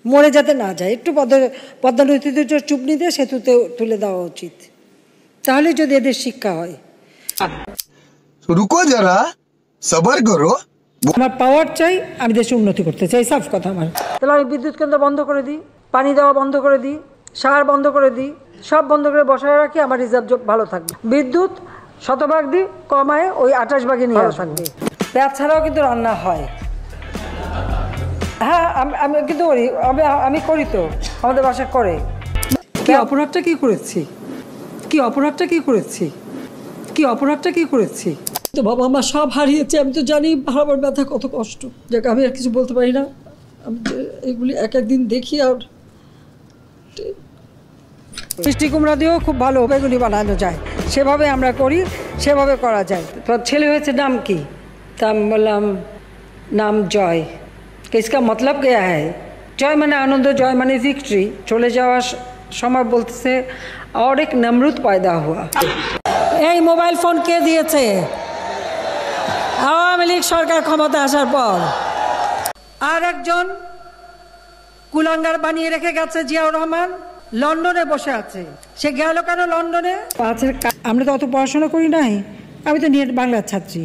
মরে যাতে না যায়, একটু পদ্মা নদীতে চুপনি দিয়ে সেতুতে তুলে দেওয়া উচিত, তাহলে যদি এদের শিক্ষা হয়। রুকো যারা, সবার করো। আমার পাওয়ার চাই, আমি দেশে উন্নতি করতে চাই, সাফ কথা আমার। তাহলে আমি বিদ্যুৎ কেন্দ্র বন্ধ করে দিই, পানি দেওয়া বন্ধ করে দিই, সার বন্ধ করে দিই, সব বন্ধ করে বসায় রাখি, আমার রিজার্ভ ভালো থাকবে। বিদ্যুৎ শতভাগ দিই, কমায় ওই 28 ভাগে নিয়ে থাকবে। পেঁয়াজ ছাড়াও কিন্তু রান্না হয়। হ্যাঁ, আমি কিন্তু করি, আমি করি তো, আমাদের বাসায় করে। কি অপরাধটা কি করেছি, কি অপরাধটা কি করেছি, কি অপরাধটা কি করেছি? তো বাবা মা সব হারিয়েছে, আমি তো জানি হারাবার ব্যথা কত কষ্ট। যাক, আমি আর কিছু বলতে পারি না। আমি এগুলি এক একদিন দেখি। আর মিষ্টি কুমড়া দিয়েও খুব ভালো বেগুনি বানানো যায়, সেভাবে আমরা করি, সেভাবে করা যায়। তো ছেলে হয়েছে, নাম কি? তা আমি বললাম নাম জয়। इसका मतलब क्या है? জয় মানে আনন্দ, জয় মানে ভিক্টরি। চলে যাওয়ার সময় বলতেছে और एक नमरूद पैदा हुआ। এই মোবাইল ফোন কে দিয়েছে? আওয়ামী লীগ সরকার ক্ষমতা আসার পর। আর একজন কুলাঙ্গার বানিয়ে রেখে গেছে জিয়াউর রহমান, লন্ডনে বসে আছে। সে গেল কেন লন্ডনে? আমরা তো অত পড়াশোনা করি নাই, আমি তো বাংলার ছাত্রী।